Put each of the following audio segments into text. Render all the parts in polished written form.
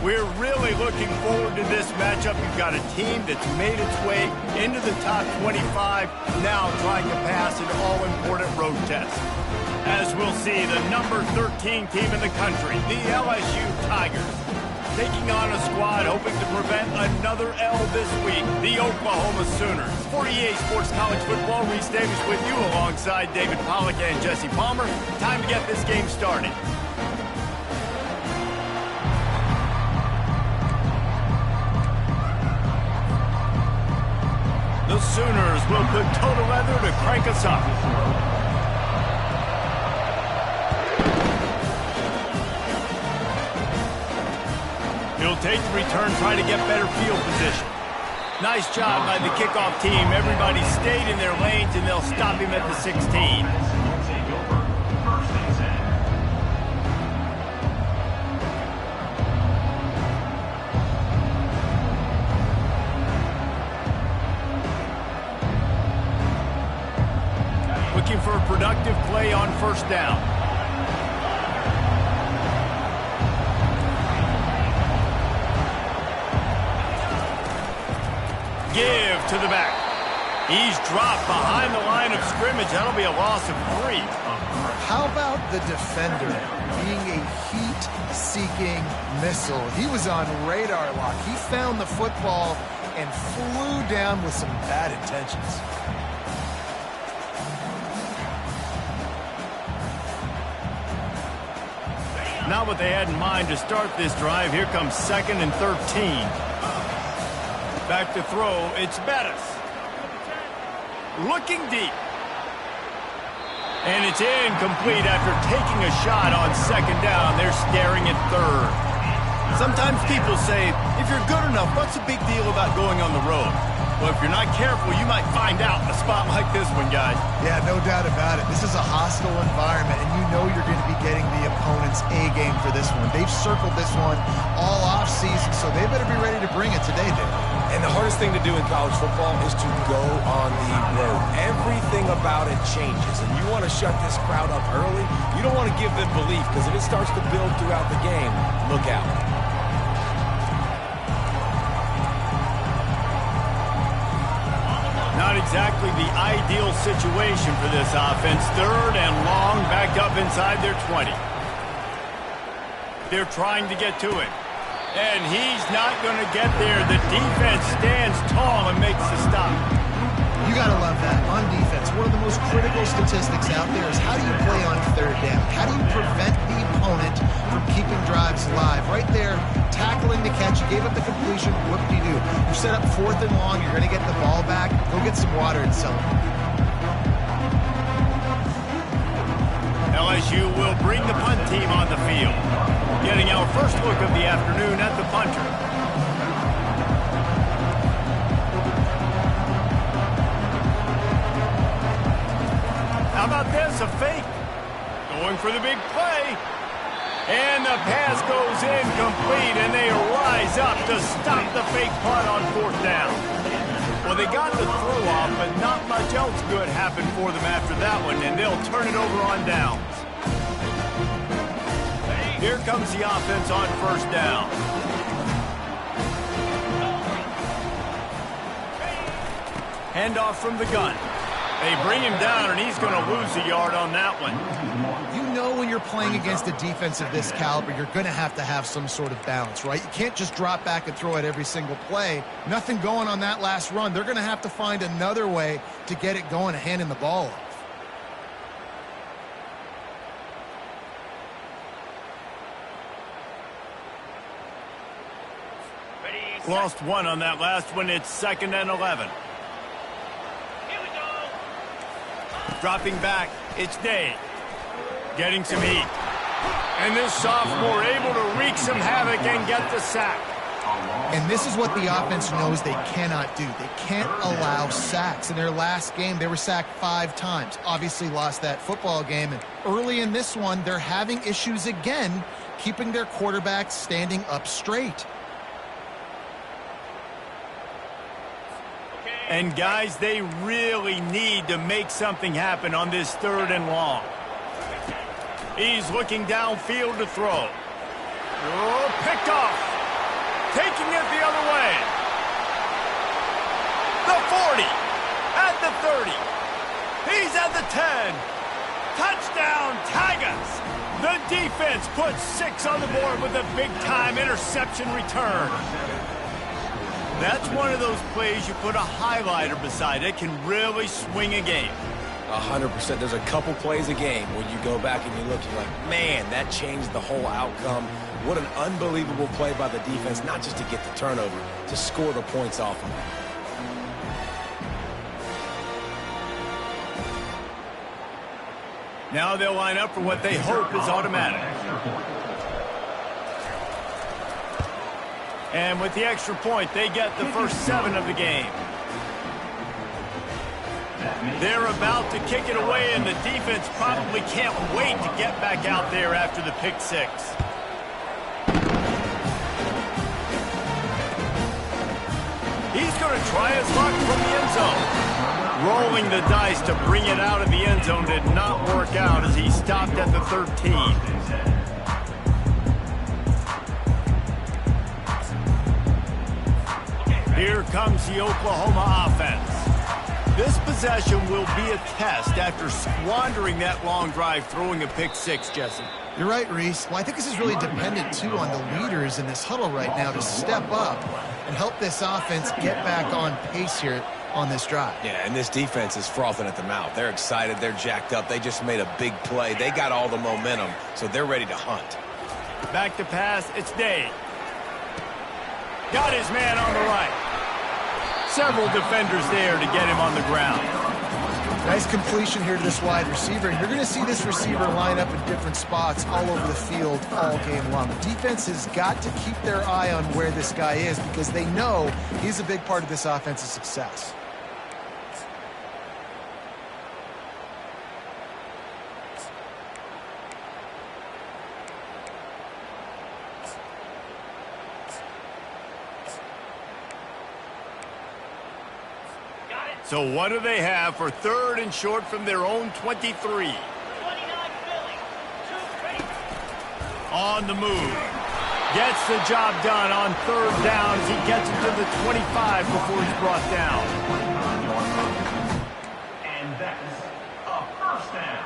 We're really looking forward to this matchup. You've got a team that's made its way into the top 25, now trying to pass an all-important road test. As we'll see, the number 13 team in the country, the LSU Tigers, taking on a squad hoping to prevent another L this week, the Oklahoma Sooners. For EA Sports College Football, Reese Davis with you alongside David Pollack and Jesse Palmer. Time to get this game started. The Sooners will put total leather to crank us up. He'll take the return, try to get better field position. Nice job by the kickoff team. Everybody stayed in their lanes, and they'll stop him at the 16. Looking for a productive play on first down. Give to the back. He's dropped behind the line of scrimmage. That'll be a loss of 3. How about the defender being a heat-seeking missile? He was on radar lock. He found the football and flew down with some bad intentions. Not what they had in mind to start this drive. Here comes 2nd and 13. Back to throw. It's Bettis. Looking deep. And it's incomplete after taking a shot on 2nd down. They're staring at 3rd. Sometimes people say, if you're good enough, what's the big deal about going on the road? Well, if you're not careful, you might find out in a spot like this one, guys. Yeah, no doubt about it. This is a hostile environment, and you know you're going to be getting the opponent's A-game for this one. They've circled this one all off-season, so they better be ready to bring it today, Dave. And the hardest thing to do in college football is to go on the road. Everything about it changes, and you want to shut this crowd up early. You don't want to give them belief, because if it starts to build throughout the game, look out. Not exactly the ideal situation for this offense. 3rd and long, backed up inside their 20. They're trying to get to it. And he's not going to get there. The defense stands tall and makes the stop. You got to love that on defense. One of the most critical statistics out there is how do you play on 3rd down? How do you prevent the opponent from keeping drives alive? Right there, tackling the catch. You gave up the completion. What do you do? You set up 4th and long. You're going to get the ball back. Go get some water and sell it. LSU will bring the punt team on the field. Getting our first look of the afternoon at the punter. How about this? A fake. Going for the big play. And the pass goes incomplete, and they rise up to stop the fake punt on 4th down. Well, they got the throw off, but not much else good happened for them after that one, and they'll turn it over on downs. Here comes the offense on 1st down. Handoff from the gun. They bring him down, and he's going to lose a yard on that one. You know when you're playing against a defense of this caliber, you're going to have some sort of balance, right? You can't just drop back and throw it every single play. Nothing going on that last run. They're going to have to find another way to get it going, handing the ball off. Lost 1 on that last one. It's 2nd and 11. Dropping back, it's Day. Getting some heat. And this sophomore able to wreak some havoc and get the sack. And this is what the offense knows they cannot do. They can't allow sacks. In their last game, they were sacked 5 times. Obviously lost that football game. And early in this one, they're having issues again keeping their quarterback standing up straight. And, guys, they really need to make something happen on this 3rd and long. He's looking downfield to throw. Oh, picked off. taking it the other way. The 40, at the 30. He's at the 10. Touchdown, Tigers. The defense puts 6 on the board with a big-time interception return. That's one of those plays you put a highlighter beside. It can really swing a game. 100%. There's a couple plays a game where you go back and you look, you're like, man, that changed the whole outcome. What an unbelievable play by the defense, not just to get the turnover, to score the points off of it. Now they'll line up for what they hope is automatic. And with the extra point, they get the first 7 of the game. They're about to kick it away, and the defense probably can't wait to get back out there after the pick 6. He's going to try his luck from the end zone. Rolling the dice to bring it out of the end zone did not work out as he stopped at the 13. Here comes the Oklahoma offense. This possession will be a test after squandering that long drive throwing a pick 6, Jesse. You're right, Reese. Well, I think this is really dependent, too, on the leaders in this huddle right now to step up and help this offense get back on pace here on this drive. Yeah, and this defense is frothing at the mouth. They're excited. They're jacked up. They just made a big play. They got all the momentum, so they're ready to hunt. Back to pass. It's Day. Got his man on the right. Several defenders there to get him on the ground. Nice completion here to this wide receiver. And you're going to see this receiver line up in different spots all over the field all game long. The defense has got to keep their eye on where this guy is because they know he's a big part of this offense's success. So what do they have for 3rd and short from their own 23? On the move. Gets the job done on 3rd down as he gets it to the 25 before he's brought down. And that's a first down.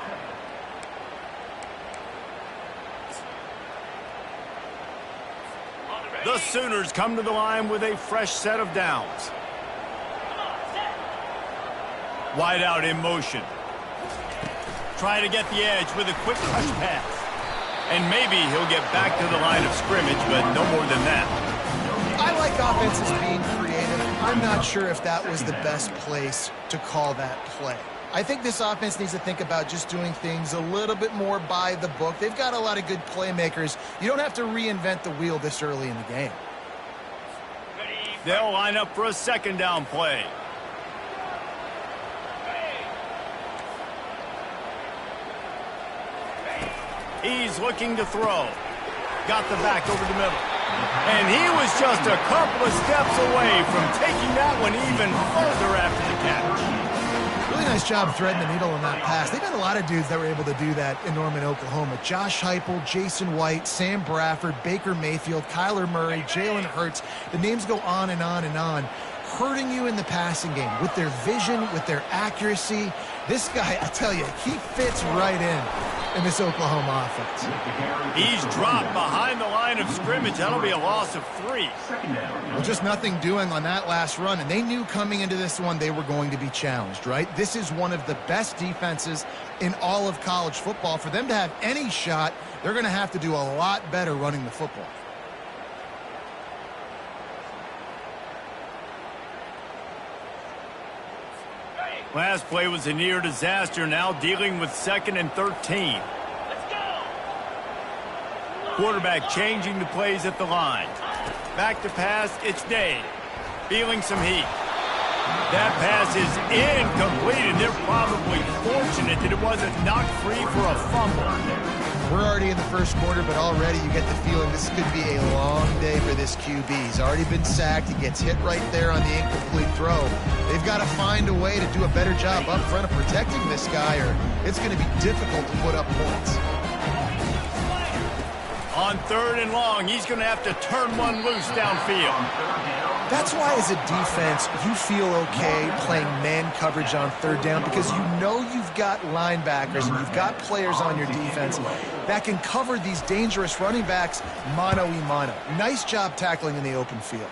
The Sooners come to the line with a fresh set of downs. Wide out in motion. Trying to get the edge with a quick rush pass. And maybe he'll get back to the line of scrimmage, but no more than that. I like offenses being creative. I'm not sure if that was the best place to call that play. I think this offense needs to think about just doing things a little bit more by the book. They've got a lot of good playmakers. You don't have to reinvent the wheel this early in the game. They'll line up for a 2nd down play. He's looking to throw. Got the back over the middle. And he was just a couple of steps away from taking that one even further after the catch. Really nice job threading the needle on that pass. They've got a lot of dudes that were able to do that in Norman, Oklahoma. Josh Heupel, Jason White, Sam Bradford, Baker Mayfield, Kyler Murray, Jalen Hurts. The names go on and on and on. Hurting you in the passing game with their vision, with their accuracy. This guy, I tell you, he fits right in this Oklahoma offense. He's dropped behind the line of scrimmage. That'll be a loss of 3. Well, just nothing doing on that last run, and they knew coming into this one they were going to be challenged, right? This is one of the best defenses in all of college football. For them to have any shot, they're going to have to do a lot better running the football. Last play was a near disaster, now dealing with 2nd and 13. Quarterback changing the plays at the line. Back to pass, it's Day. Feeling some heat. That pass is incomplete, and they're probably fortunate that it wasn't knocked free for a fumble. We're already in the first quarter, but already you get the feeling this could be a long day for this QB. He's already been sacked. He gets hit right there on the incomplete throw. They've got to find a way to do a better job up front of protecting this guy, or it's going to be difficult to put up points. On 3rd and long, he's going to have to turn one loose downfield. That's why as a defense, you feel okay playing man coverage on 3rd down because you know you've got linebackers and you've got players on your defense that can cover these dangerous running backs mano-a-mano. Nice job tackling in the open field.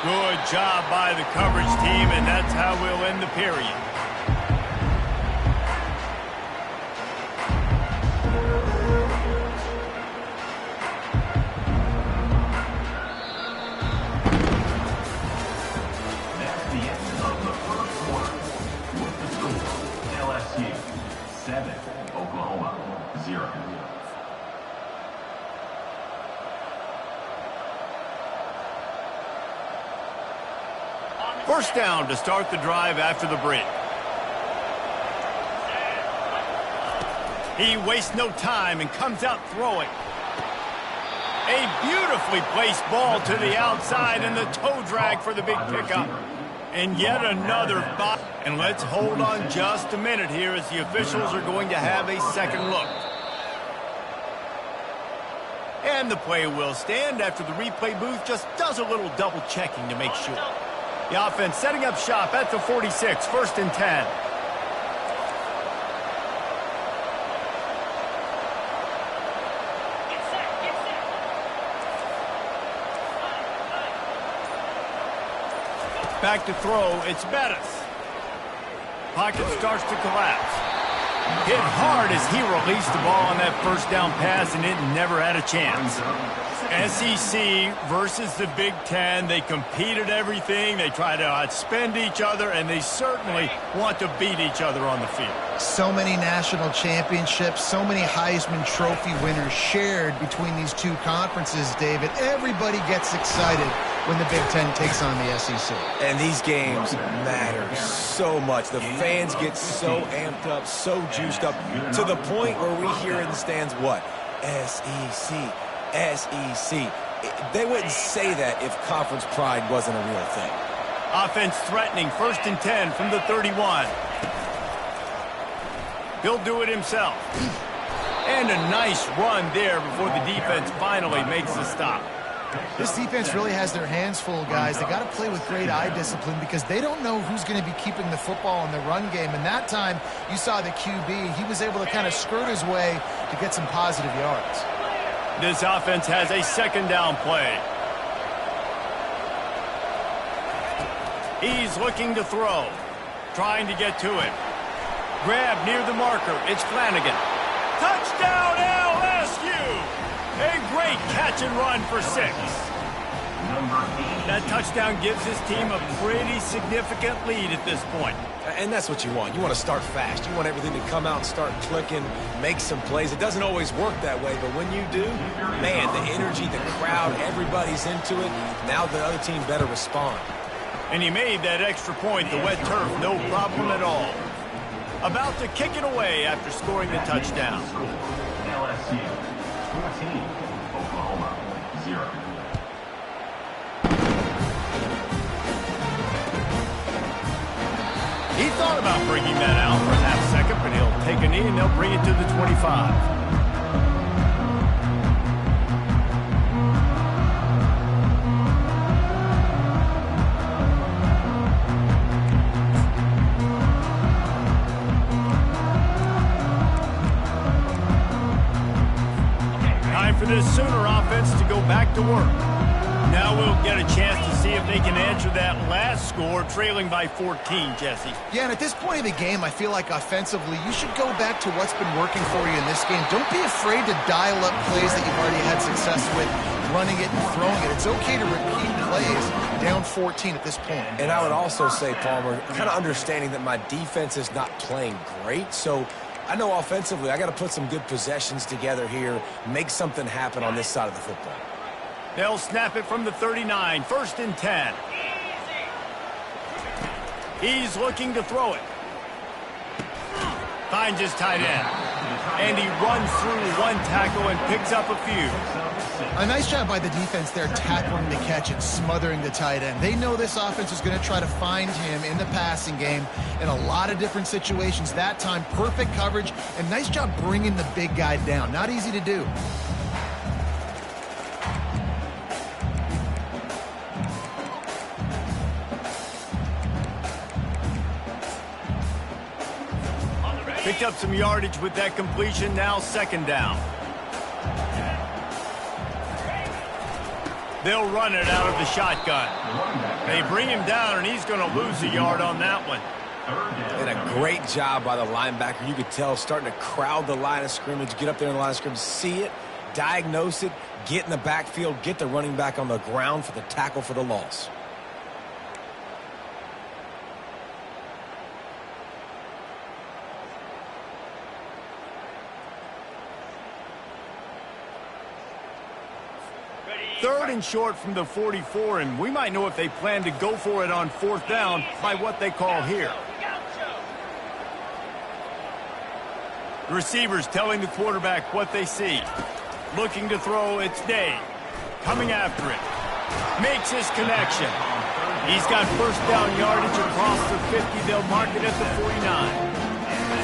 Good job by the coverage team, and that's how we'll end the period. That's the end of the first quarter. With the score, LSU 7, Oklahoma 0. First down to start the drive after the break. He wastes no time and comes out throwing. A beautifully placed ball to the outside and the toe drag for the big pickup. And yet another bot. And let's hold on just a minute here as the officials are going to have a second look. And the play will stand after the replay booth just does a little double checking to make sure. The offense setting up shop at the 46, 1st and 10. Back to throw, it's Bettis. Pocket starts to collapse. Hit hard as he released the ball on that first down pass, and it never had a chance. SEC versus the Big Ten. They competed everything. They try to outspend each other, and they certainly want to beat each other on the field. So many national championships, so many Heisman Trophy winners shared between these two conferences, David. Everybody gets excited when the Big Ten takes on the SEC. And these games matter so much. The fans get so amped up, so juiced up, to the point where we hear in the stands, what? SEC. SEC. They wouldn't say that if conference pride wasn't a real thing. Offense threatening, 1st and 10 from the 31. He'll do it himself. And a nice run there before the defense finally makes the stop. This defense really has their hands full, guys. They got to play with great eye discipline because they don't know who's going to be keeping the football in the run game. And that time, you saw the QB. He was able to kind of skirt his way to get some positive yards. This offense has a 2nd down play. He's looking to throw. Trying to get to it. Grab near the marker. It's Flanagan. Touchdown LSU! A great catch and run for 6. That touchdown gives his team a pretty significant lead at this point. And that's what you want. You want to start fast. You want everything to come out and start clicking, make some plays. It doesn't always work that way, but when you do, man, the energy, the crowd, everybody's into it. Now the other team better respond. And he made that extra point, the wet turf, no problem at all. About to kick it away after scoring the touchdown. LSU 14, Oklahoma 0. He thought about bringing that out for a half second, but he'll take a knee and they'll bring it to the 25. Time for this Sooner offense to go back to work. Now we'll get a chance to see if they can answer that last score, trailing by 14, Jesse. Yeah, and at this point of the game, I feel like offensively, you should go back to what's been working for you in this game. Don't be afraid to dial up plays that you've already had success with, running it and throwing it. It's okay to repeat plays down 14 at this point. And I would also say, Palmer, kind of understanding that my defense is not playing great, so I know offensively I got to put some good possessions together here, make something happen on this side of the football. They'll snap it from the 39, 1st and 10. He's looking to throw it. Finds his tight end. And he runs through one tackle and picks up a few. A nice job by the defense there, tackling the catch and smothering the tight end. They know this offense is going to try to find him in the passing game in a lot of different situations. That time, perfect coverage, and nice job bringing the big guy down. Not easy to do. Picked up some yardage with that completion. Now second down. They'll run it out of the shotgun. They bring him down, and he's going to lose a yard on that one. And a great job by the linebacker. You could tell starting to crowd the line of scrimmage, get up there in the line of scrimmage, see it, diagnose it, get in the backfield, get the running back on the ground for the tackle for the loss. Third and short from the 44, and we might know if they plan to go for it on fourth down by what they call here. The receivers telling the quarterback what they see. Looking to throw, it's Day. Coming after it. Makes his connection. He's got first down yardage across the 50. They'll mark it at the 49.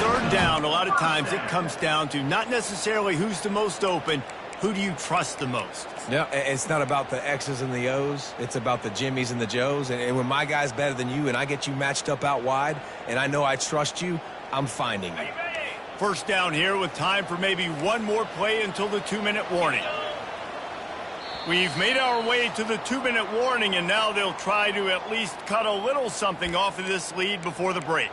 Third down, a lot of times it comes down to not necessarily who's the most open, who do you trust the most? Yeah, it's not about the X's and the O's. It's about the Jimmies and the Joes. And when my guy's better than you and I get you matched up out wide and I know I trust you, I'm finding you. First down here with time for maybe one more play until the 2-minute warning. We've made our way to the 2-minute warning, and now they'll try to at least cut a little something off of this lead before the break.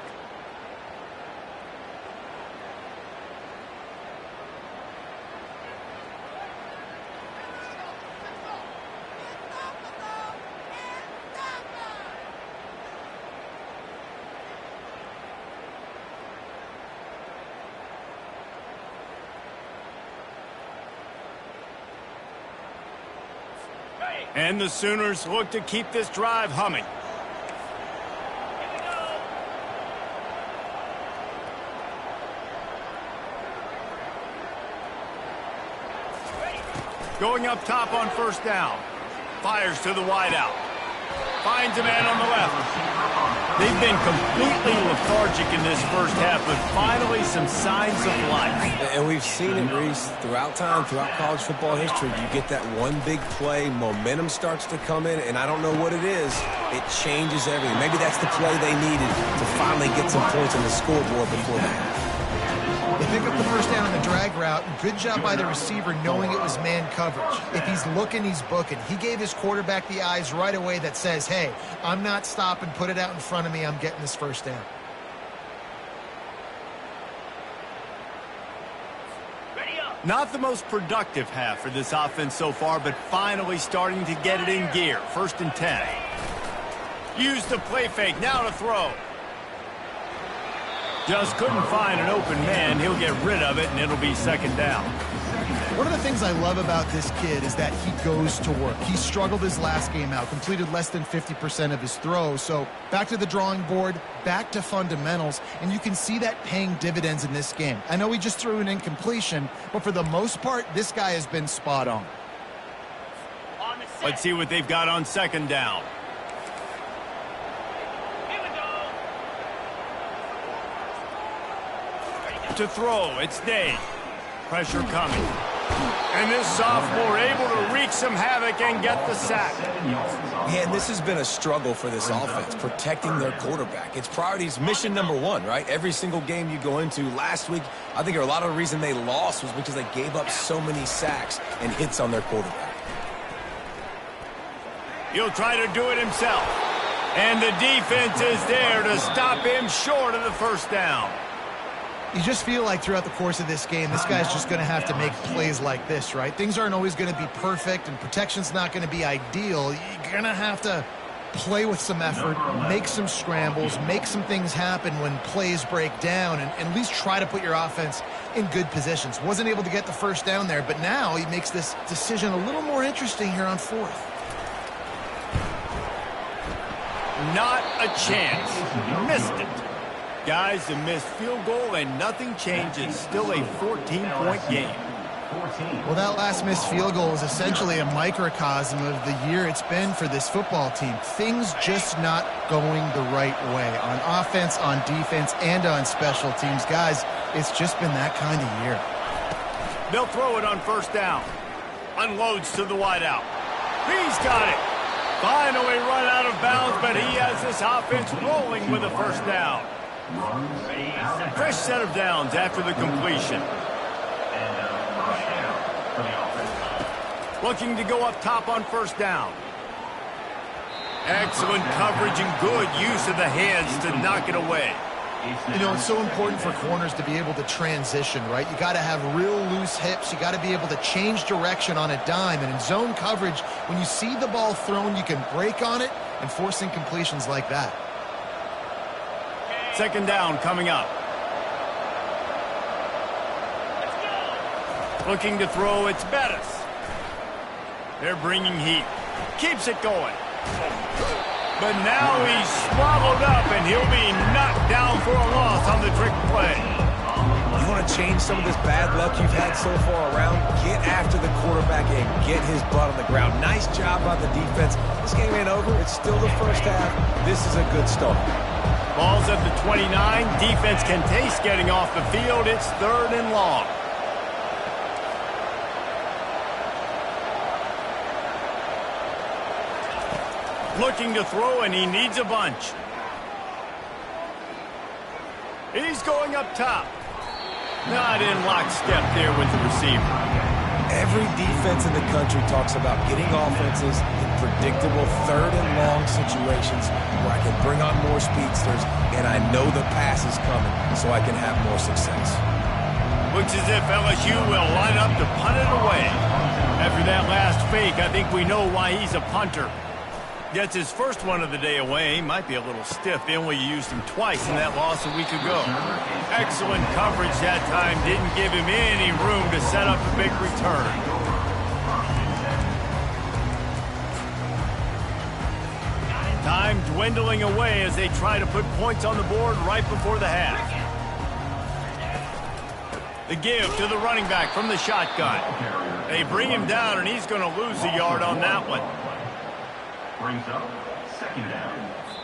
And the Sooners look to keep this drive humming. Going up top on first down. Fires to the wideout. Finds a man on the left. They've been completely lethargic in this first half, but finally some signs of life. And we've seen it, Reese, throughout time, throughout college football history. You get that one big play, momentum starts to come in, and I don't know what it is. It changes everything. Maybe that's the play they needed to finally get some points on the scoreboard before the half. They pick up the first down on the drag route. Good job by the receiver knowing it was man coverage. If he's looking, he's booking. He gave his quarterback the eyes right away that says, hey, I'm not stopping, put it out in front of me, I'm getting this first down. Not the most productive half for this offense so far, but finally starting to get it in gear. First and 10. Use the play fake, now to throw. Just couldn't find an open man. He'll get rid of it, and it'll be second down. One of the things I love about this kid is that he goes to work. He struggled his last game out, completed less than 50% of his throws. So back to the drawing board, back to fundamentals, and you can see that paying dividends in this game. I know he just threw an incompletion, but for the most part, this guy has been spot on. Let's see what they've got on second down. To throw, it's Day. Pressure coming. And this sophomore able to wreak some havoc and get the sack. Yeah, and this has been a struggle for this offense, protecting their quarterback. It's priorities, mission number one, right? Every single game you go into. Last week, I think a lot of the reason they lost was because they gave up so many sacks and hits on their quarterback. He'll try to do it himself. And the defense is there to stop him short of the first down. You just feel like throughout the course of this game, this guy's just going to have to make plays like this, right? Things aren't always going to be perfect, and protection's not going to be ideal. You're going to have to play with some effort, make some scrambles, make some things happen when plays break down, and at least try to put your offense in good positions. Wasn't able to get the first down there, but now he makes this decision a little more interesting here on fourth. Not a chance. Missed it. Guys, a missed field goal and nothing changes. Still a 14-point game. 14. Well, that last missed field goal is essentially a microcosm of the year it's been for this football team. Things just not going the right way on offense, on defense, and on special teams. Guys, it's just been that kind of year. They'll throw it on first down. Unloads to the wideout. He's got it. Finally run out of bounds, but he has this offense rolling with a first down. Fresh set of downs after the completion. Looking to go up top on first down. Excellent coverage and good use of the hands to knock it away. You know, it's so important for corners to be able to transition, right? You got to have real loose hips. You got to be able to change direction on a dime. And in zone coverage, when you see the ball thrown, you can break on it and force incompletions like that. Second down coming up. Looking to throw, it's Bettis. They're bringing heat. Keeps it going. But now he's swallowed up, and he'll be knocked down for a loss on the trick play. You want to change some of this bad luck you've had so far around? Get after the quarterback and get his butt on the ground. Nice job by the defense. This game ain't over. It's still the first half. This is a good start. Ball's at the 29. Defense can taste getting off the field. It's 3rd and long. Looking to throw, and he needs a bunch. He's going up top. Not in lockstep there with the receiver. Every defense in the country talks about getting offenses in predictable 3rd and long situations where I can bring on more speedsters and I know the pass is coming so I can have more success. Looks as if LSU will line up to punt it away. After that last fake, I think we know why he's a punter. Gets his first one of the day away. Might be a little stiff. They only used him twice in that loss a week ago. Excellent coverage that time. Didn't give him any room to set up a big return. Time dwindling away as they try to put points on the board right before the half. The give to the running back from the shotgun. They bring him down, and he's going to lose a yard on that one. Brings up 2nd down.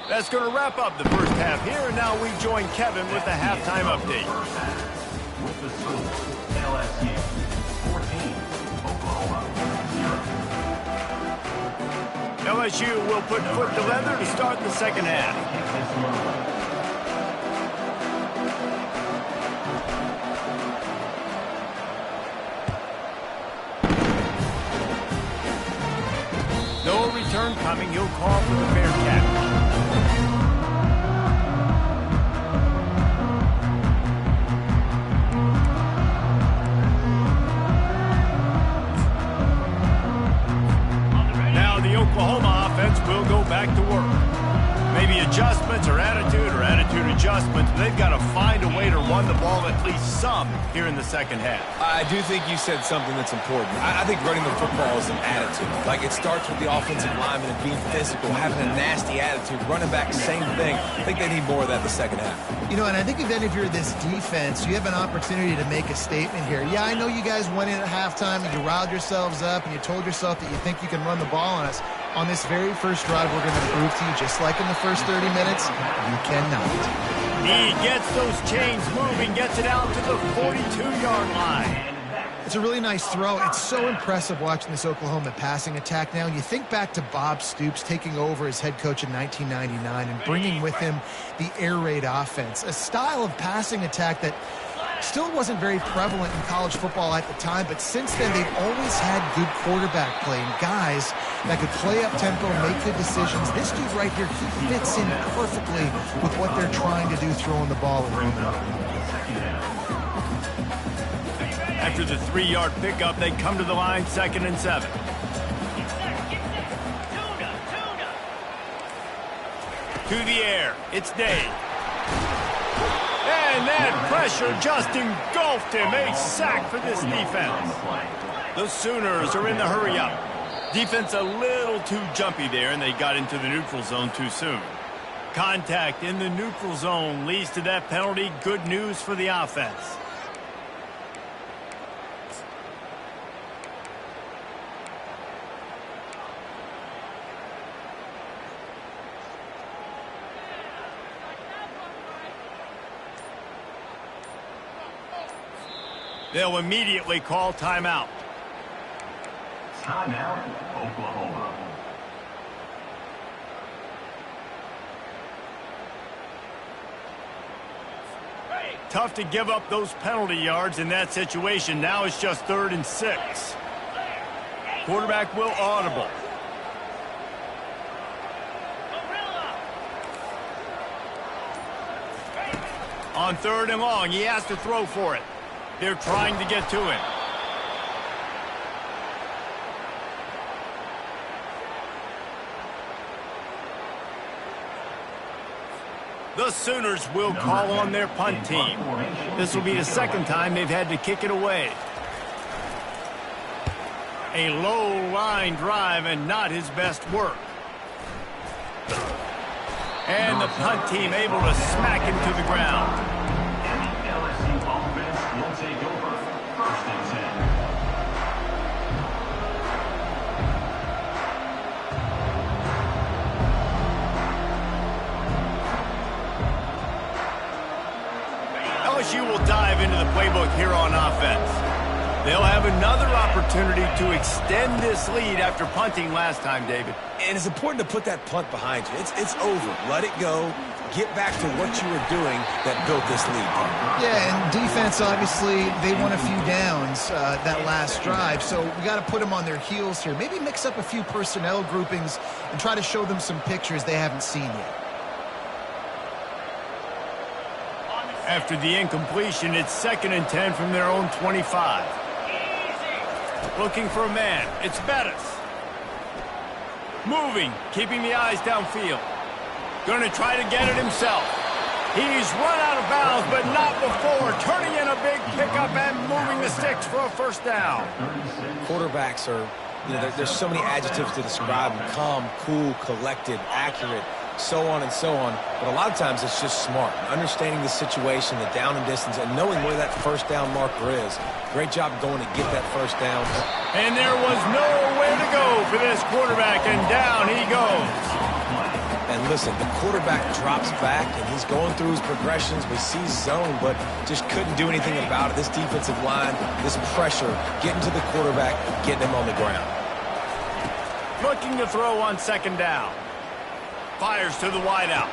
That's going to wrap up the first half here, and now we join Kevin with the halftime update. With the score, LSU 14, Oklahoma 0. LSU will put foot to leather to start the second half. No return coming. He'll call for the Bearcat. Now the Oklahoma offense will go back to work. Maybe adjustments or attitude adjustments. They've got to find a way to run the ball at least some here in the second half. I do think you said something that's important. I think running the football is an attitude. Like, it starts with the offensive lineman and being physical, having a nasty attitude. Running back, same thing. I think they need more of that the second half. You know, and I think then if you're this defense, you have an opportunity to make a statement here. Yeah, I know you guys went in at halftime and you riled yourselves up and you told yourself that you think you can run the ball on us. On this very first drive, we're going to prove to you, just like in the first 30 minutes, you cannot. He gets those chains moving, gets it out to the 42-yard line. It's a really nice throw. It's so impressive watching this Oklahoma passing attack now. You think back to Bob Stoops taking over as head coach in 1999 and bringing with him the air raid offense, a style of passing attack that still wasn't very prevalent in college football at the time, but since then they've always had good quarterback play and guys that could play up tempo and make good decisions. This dude right here, he fits in perfectly with what they're trying to do throwing the ball and running up. After the 3-yard pickup, they come to the line, 2nd and 7. To the air, it's Day. And that pressure just engulfed him. A sack for this defense. The Sooners are in the hurry-up. Defense a little too jumpy there, and they got into the neutral zone too soon. Contact in the neutral zone leads to that penalty. Good news for the offense. They'll immediately call timeout. Timeout, Oklahoma. Tough to give up those penalty yards in that situation. Now it's just 3rd and 6. Quarterback will audible. On 3rd and long, he has to throw for it. They're trying to get to him. The Sooners will call on their punt team. This will be the 2nd time they've had to kick it away. A low line drive and not his best work. And the punt team able to smack him to the ground. And the LSU offense will take over. 1st and 10. LSU will dive into the playbook here on offense. They'll have another opportunity to extend this lead after punting last time, David. And it's important to put that punt behind you. It's over. Let it go. Get back to what you were doing that built this lead. Yeah, and defense, obviously, they won a few downs that last drive, so we got to put them on their heels here. Maybe mix up a few personnel groupings and try to show them some pictures they haven't seen yet. After the incompletion, it's 2nd and 10 from their own 25. Looking for a man. It's Bettis. Moving, keeping the eyes downfield. Going to try to get it himself. He's run out of bounds, but not before. Turning in a big pickup and moving the sticks for a 1st down. Quarterbacks are, there's so many adjectives to describe them. Calm, cool, collected, accurate, so on and so on. But a lot of times it's just smart. Understanding the situation, the down and distance, and knowing where that 1st down marker is. Great job going to get that 1st down. And there was nowhere to go for this quarterback, and down he goes. And listen, the quarterback drops back, and he's going through his progressions. We see zone, but just couldn't do anything about it. This defensive line, this pressure, getting to the quarterback, getting him on the ground. Looking to throw on 2nd down. Fires to the wideout.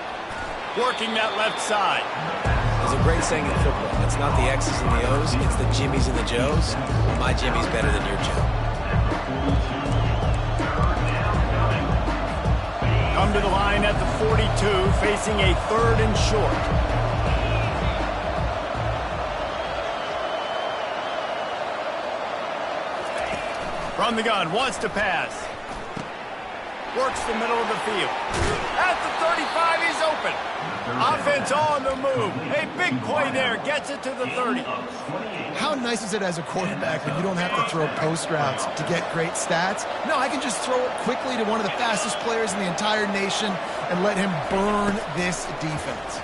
Working that left side. There's a great saying in football. It's not the X's and the O's, it's the Jimmies and the Joes. My Jimmy's better than your Joe. Come to the line at the 42, facing a 3rd and short. From the gun, wants to pass. Works the middle of the field. At the 35, he's open. Offense on the move. A big play there. Gets it to the 30. How nice is it as a quarterback when you don't have to throw post routes to get great stats? No, I can just throw it quickly to one of the fastest players in the entire nation and let him burn this defense.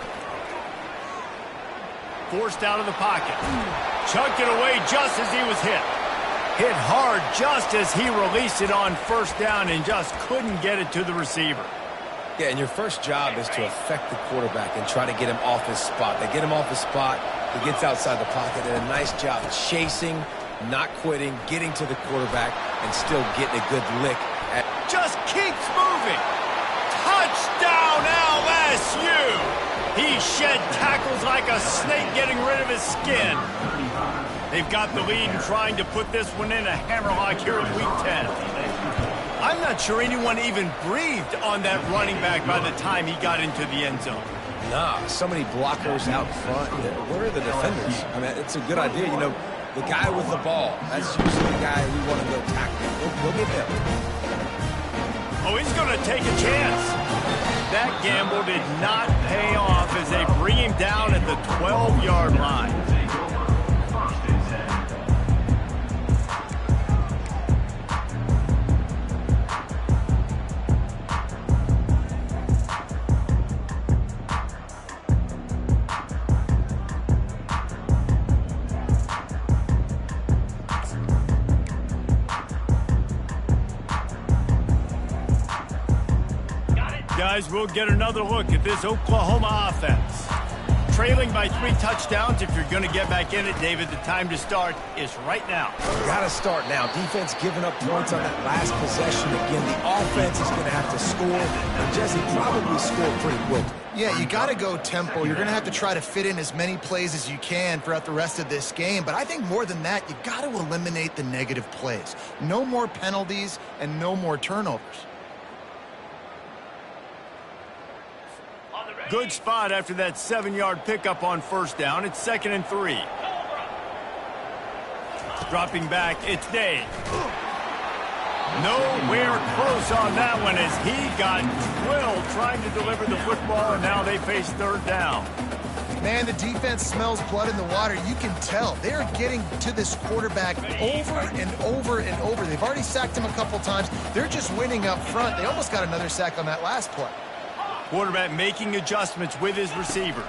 Forced out of the pocket. Chucked it away just as he was hit. Hit hard just as he released it on 1st down and just couldn't get it to the receiver. Yeah, and your first job is to affect the quarterback and try to get him off his spot. They get him off his spot, he gets outside the pocket, and a nice job chasing, not quitting, getting to the quarterback, and still getting a good lick. Just keeps moving. Touchdown LSU! He shed tackles like a snake getting rid of his skin. They've got the lead and trying to put this one in a hammerlock here in Week 10. I'm not sure anyone even breathed on that running back by the time he got into the end zone. Nah, so many blockers out front. Where are the defenders? I mean, it's a good idea. You know, the guy with the ball, that's usually the guy we want to go tackle. We'll get him. Oh, he's going to take a chance. That gamble did not pay off as they bring him down at the 12-yard line. Guys, we'll get another look at this Oklahoma offense. trailing by 3 touchdowns. If you're going to get back in it, David, the time to start is right now. Got to start now. Defense giving up points on that last possession. Again, the offense is going to have to score, and Jesse probably scored pretty quickly. Yeah, you got to go tempo. You're going to have to try to fit in as many plays as you can throughout the rest of this game. But I think more than that, you've got to eliminate the negative plays. No more penalties and no more turnovers. Good spot after that 7-yard pickup on first down. It's 2nd and 3. Dropping back, it's Day. Nowhere close on that one as he got drilled trying to deliver the football, and now they face 3rd down. Man, the defense smells blood in the water. You can tell. They're getting to this quarterback over and over and over. They've already sacked him a couple times. They're just winning up front. They almost got another sack on that last play. Quarterback making adjustments with his receivers.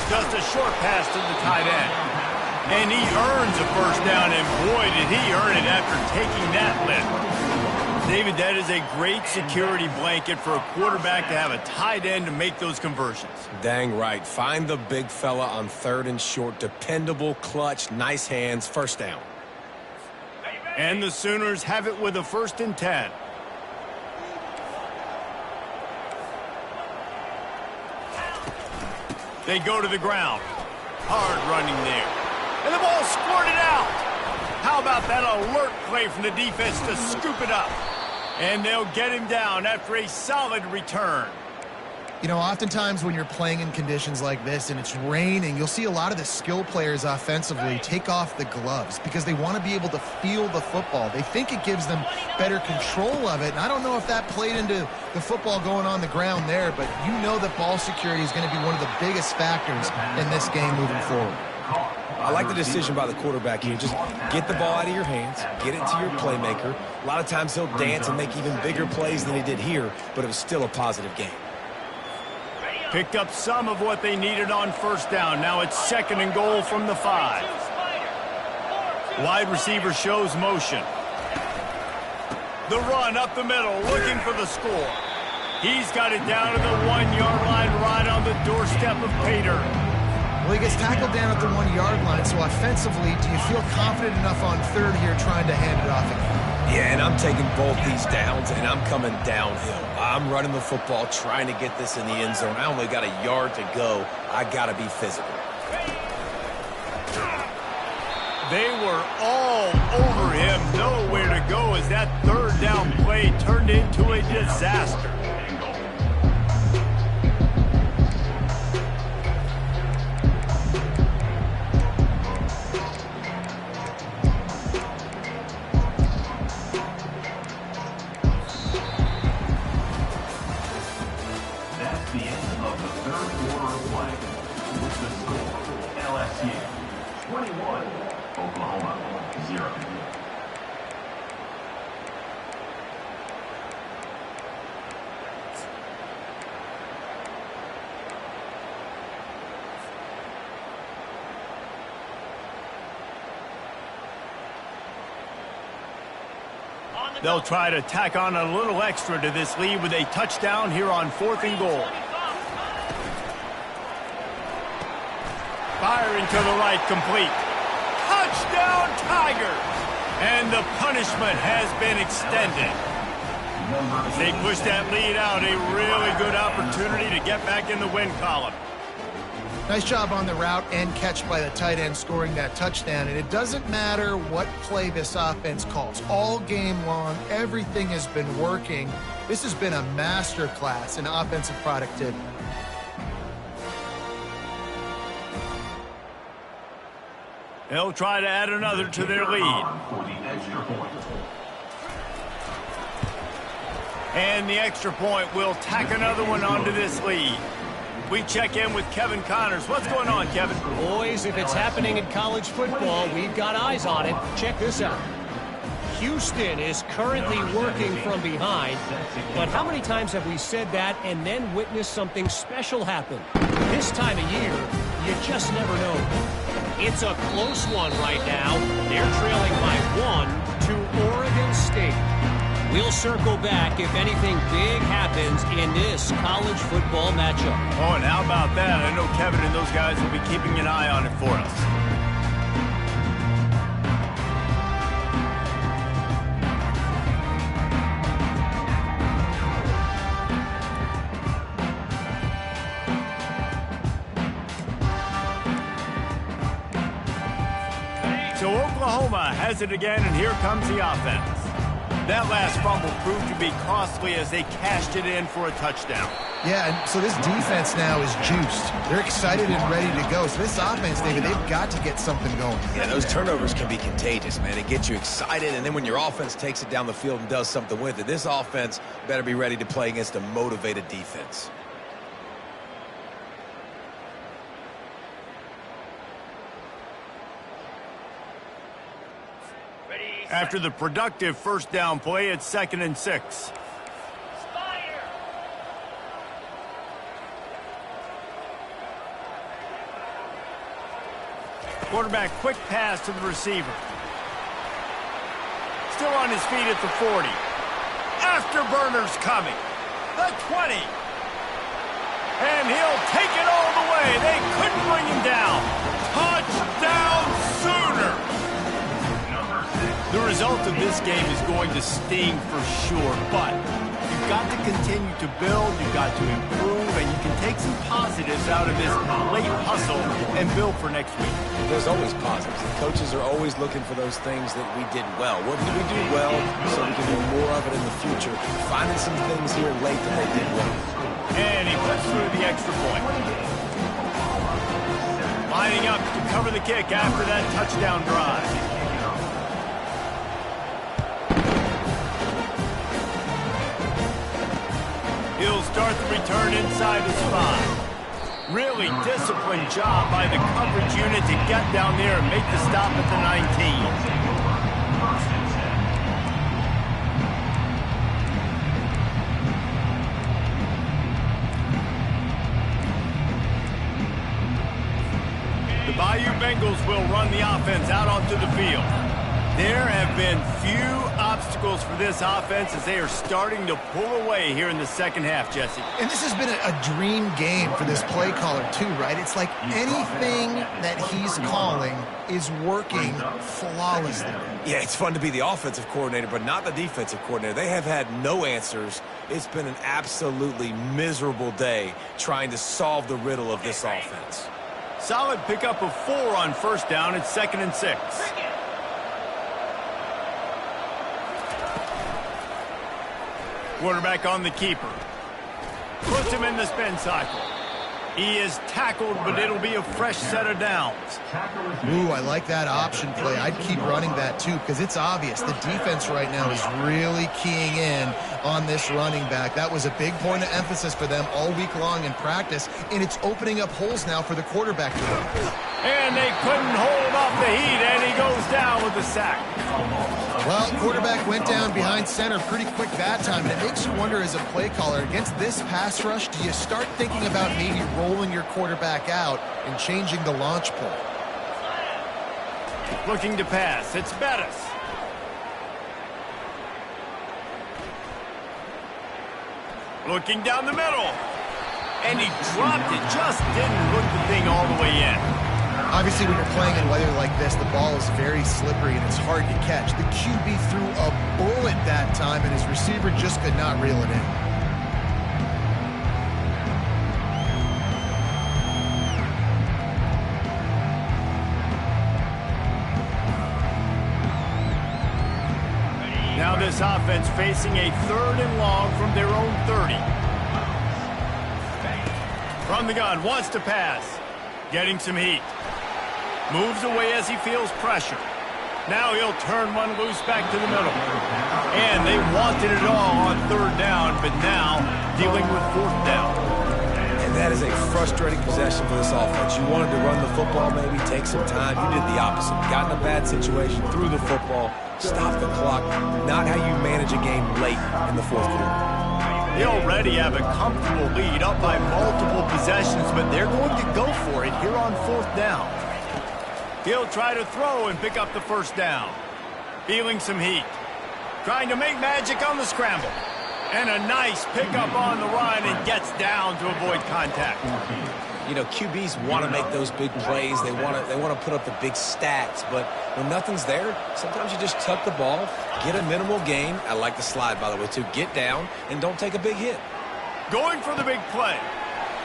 Just a short pass to the tight end. And he earns a first down, and boy, did he earn it after taking that lift. David, that is a great security blanket for a quarterback to have a tight end to make those conversions. Dang right. Find the big fella on 3rd and short. Dependable, clutch, nice hands, first down. And the Sooners have it with a 1st and 10. They go to the ground. Hard running there. And the ball squirted out. How about that alert play from the defense to scoop it up? And they'll get him down after a solid return. You know, oftentimes when you're playing in conditions like this and it's raining, you'll see a lot of the skill players offensively take off the gloves because they want to be able to feel the football. They think it gives them better control of it. And I don't know if that played into the football going on the ground there, but you know that ball security is going to be one of the biggest factors in this game moving forward. I like the decision by the quarterback here. Just get the ball out of your hands, get it to your playmaker. A lot of times he'll dance and make even bigger plays than he did here, but it was still a positive game. Picked up some of what they needed on first down. Now it's 2nd and goal from the 5. Wide receiver shows motion. The run up the middle, looking for the score. He's got it down to the 1-yard line, right on the doorstep of Pater. Well, he gets tackled down at the 1-yard line, so offensively, do you feel confident enough on 3rd here trying to hand it off again? Yeah, and I'm taking both these downs, and I'm coming downhill. I'm running the football, trying to get this in the end zone. I only got a yard to go. I got to be physical. They were all over him. Nowhere to go as that 3rd down play turned into a disaster. That's the end of the 3rd quarter of play. With the score, LSU 21, Oklahoma 0. They'll try to tack on a little extra to this lead with a touchdown here on 4th and goal. Firing to the right, complete. Touchdown, Tigers! And the punishment has been extended. As they push that lead out, a really good opportunity to get back in the win column. Nice job on the route and catch by the tight end scoring that touchdown. And it doesn't matter what play this offense calls. All game long, everything has been working. This has been a masterclass in offensive productivity. They'll try to add another to their lead. And the extra point will tack another one onto this lead. We check in with Kevin Connors. What's going on, Kevin? Boys, if it's happening in college football, we've got eyes on it. Check this out. Houston is currently working from behind, but how many times have we said that and then witnessed something special happen? This time of year, you just never know. It's a close one right now. They're trailing by 1 to Oregon State. We'll We'll circle back if anything big happens in this college football matchup. Oh, and how about that? I know Kevin and those guys will be keeping an eye on it for us. So Oklahoma has it again, and here comes the offense. That last fumble proved to be costly as they cashed it in for a touchdown. Yeah, and so this defense now is juiced. They're excited and ready to go. So this offense, David, they've got to get something going. Yeah, those turnovers can be contagious, man. It gets you excited, and then when your offense takes it down the field and does something with it, this offense better be ready to play against a motivated defense. After the productive first down play, it's 2nd and 6. Quarterback quick pass to the receiver. Still on his feet at the 40. Afterburner's coming. The 20. And he'll take it all the way. They couldn't bring him down. Touchdown Sooner. The result of this game is going to sting for sure, but you've got to continue to build, you've got to improve, and you can take some positives out of this late hustle and build for next week. There's always positives. The coaches are always looking for those things that we did well. What did we do well so we can do more of it in the future? Finding some things here late that they did well. And he puts through the extra point. Lining up to cover the kick after that touchdown drive. He'll start the return inside his 5. Really disciplined job by the coverage unit to get down there and make the stop at the 19. The Bayou Bengals will run the offense out onto the field. There have been few obstacles for this offense as they are starting to pull away here in the second half, Jesse. And this has been a dream game for this play caller too, right? It's like anything that he's calling is working flawlessly. Yeah, it's fun to be the offensive coordinator, but not the defensive coordinator. They have had no answers. It's been an absolutely miserable day trying to solve the riddle of this offense. Solid pickup of 4 on first down. It's 2nd and 6. Quarterback on the keeper. Puts him in the spin cycle. He is tackled, but it'll be a fresh set of downs. Ooh, I like that option play. I'd keep running that too because it's obvious. The defense right now is really keying in on this running back. That was a big point of emphasis for them all week long in practice, and it's opening up holes now for the quarterback to run. And they couldn't hold off the heat, and he goes down with a sack. Well, quarterback went down behind center pretty quick that time, and it makes you wonder as a play caller, against this pass rush, do you start thinking about maybe rolling your quarterback out and changing the launch point? Looking to pass. It's Bettis. Looking down the middle. And he dropped it. Just didn't hook the thing all the way in. Obviously, when you're playing in weather like this, the ball is very slippery and it's hard to catch. The QB threw a bullet that time, and his receiver just could not reel it in. Now this offense facing a 3rd and long from their own 30. From the gun, wants to pass. Getting some heat. Moves away as he feels pressure. Now he'll turn one loose back to the middle. And they wanted it all on 3rd down, but now dealing with 4th down. And that is a frustrating possession for this offense. You wanted to run the football, maybe take some time. You did the opposite. Got in a bad situation, threw the football, stopped the clock. Not how you manage a game late in the 4th quarter. They already have a comfortable lead up by multiple possessions, but they're going to go for it here on 4th down. He'll try to throw and pick up the 1st down. Feeling some heat. trying to make magic on the scramble. And a nice pickup on the run and gets down to avoid contact. You know, QBs want to make those big plays. They want to put up the big stats. But when nothing's there, sometimes you just tuck the ball, get a minimal gain. I like the slide, by the way, too. Get down and don't take a big hit. Going for the big play.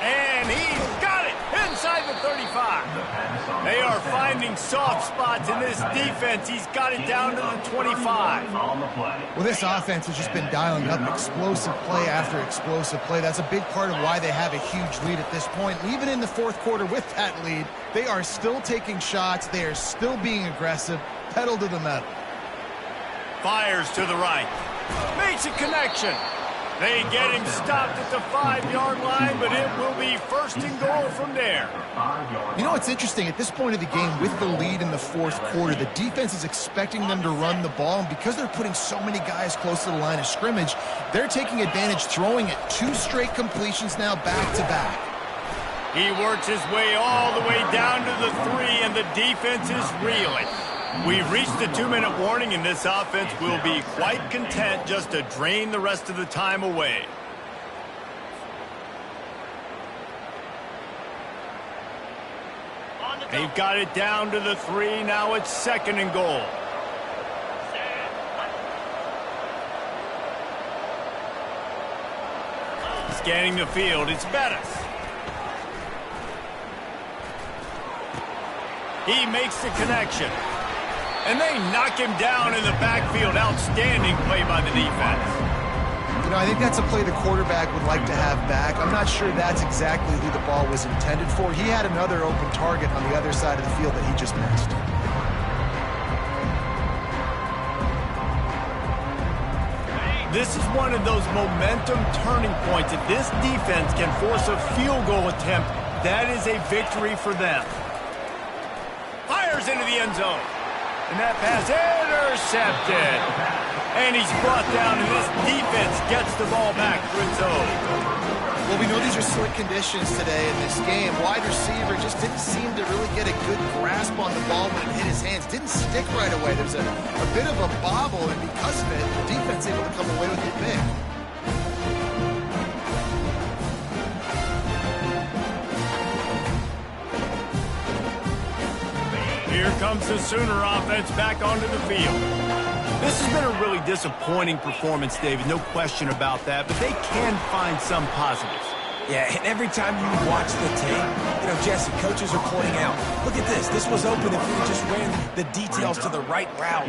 And he's got it inside the 35. They are finding soft spots in this defense. He's got it down to the 25. Well, this offense has just been dialing up explosive play after explosive play. That's a big part of why they have a huge lead at this point. Even in the fourth quarter with that lead, they are still taking shots. They are still being aggressive. Pedal to the metal. Fires to the right. Makes a connection. They get him stopped at the 5-yard line, but it will be first and goal from there. You know what's interesting? At this point of the game, with the lead in the fourth quarter, the defense is expecting them to run the ball, and because they're putting so many guys close to the line of scrimmage, they're taking advantage, throwing it 2 straight completions now back-to-back. He works his way all the way down to the 3, and the defense is reeling. We've reached the 2-minute warning, and this offense will be quite content just to drain the rest of the time away. They've got it down to the 3. Now it's second and goal. Scanning the field, it's Bettis. He makes the connection. And they knock him down in the backfield. Outstanding play by the defense. You know, I think that's a play the quarterback would like to have back. I'm not sure that's exactly who the ball was intended for. He had another open target on the other side of the field that he just missed. This is one of those momentum turning points. If this defense can force a field goal attempt, that is a victory for them. Fires into the end zone. And that pass intercepted. And he's brought down, and this defense gets the ball back for its own. Well, we know these are slick conditions today in this game. Wide receiver just didn't seem to really get a good grasp on the ball when it hit his hands. Didn't stick right away. There's a bit of a bobble, and because of it, the defense able to come away with the pick. Here comes the Sooner offense back onto the field. This has been a really disappointing performance, David, no question about that, but they can find some positives. Yeah, and every time you watch the tape, you know, Jesse, coaches are pointing out, look at this. This was open if we just ran the details to the right route,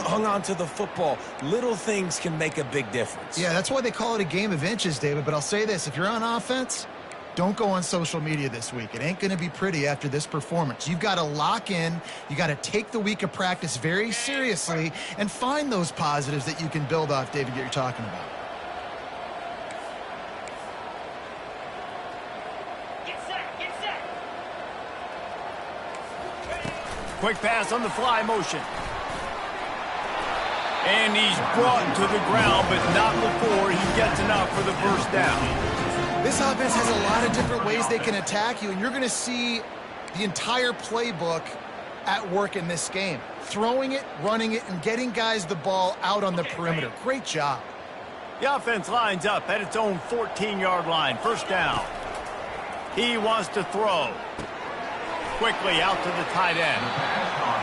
hung on to the football. Little things can make a big difference. Yeah, that's why they call it a game of inches, David, but I'll say this. If you're on offense, don't go on social media this week. It ain't going to be pretty after this performance. You've got to lock in. You got to take the week of practice very seriously and find those positives that you can build off, David, that you're talking about. Quick pass on the fly motion. And he's brought to the ground, but not before he gets enough for the first down. This offense has a lot of different ways they can attack you, and you're going to see the entire playbook at work in this game. Throwing it, running it, and getting guys the ball out on the perimeter. Great job. The offense lines up at its own 14-yard line. First down. He wants to throw. Quickly out to the tight end.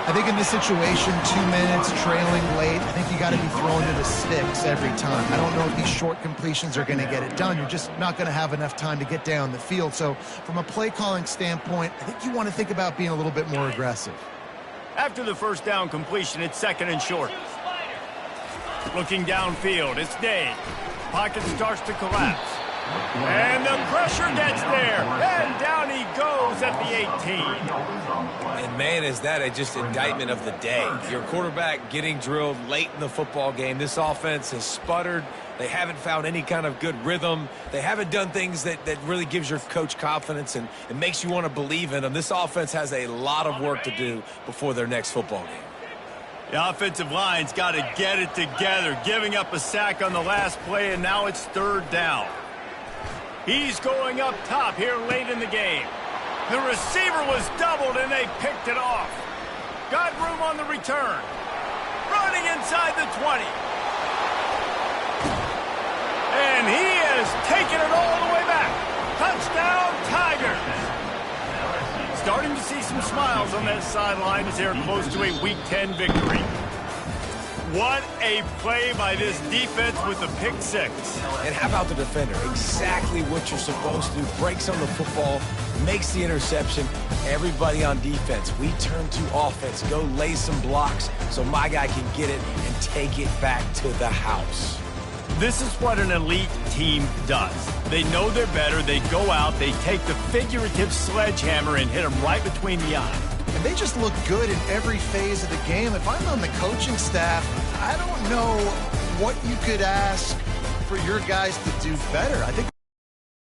I think in this situation, 2 minutes, trailing late, I think you got to be thrown to the sticks every time. I don't know if these short completions are going to get it done. You're just not going to have enough time to get down the field. So from a play calling standpoint, I think you want to think about being a little bit more aggressive. After the first down completion, it's second and short. Looking downfield, it's Dave. Pocket starts to collapse. And the pressure gets there. And down he goes at the 18. And man, is that just indictment of the day. Your quarterback getting drilled late in the football game. This offense has sputtered. They haven't found any kind of good rhythm. They haven't done things that really gives your coach confidence and it makes you want to believe in them. This offense has a lot of work to do before their next football game. The offensive line's got to get it together, giving up a sack on the last play, and now it's third down. He's going up top here late in the game. The receiver was doubled, and they picked it off. Got room on the return. Running inside the 20. taking it all the way back. Touchdown, Tigers. Starting to see some smiles on that sideline as they're close to a Week 10 victory. What a play by this defense with the pick six. And how about the defender? Exactly what you're supposed to do. Breaks on the football, makes the interception. Everybody on defense, we turn to offense. Go lay some blocks so my guy can get it and take it back to the house. This is what an elite team does. They know they're better. They go out, they take the figurative sledgehammer and hit them right between the eyes. And they just look good in every phase of the game. If I'm on the coaching staff, I don't know what you could ask for your guys to do better. I think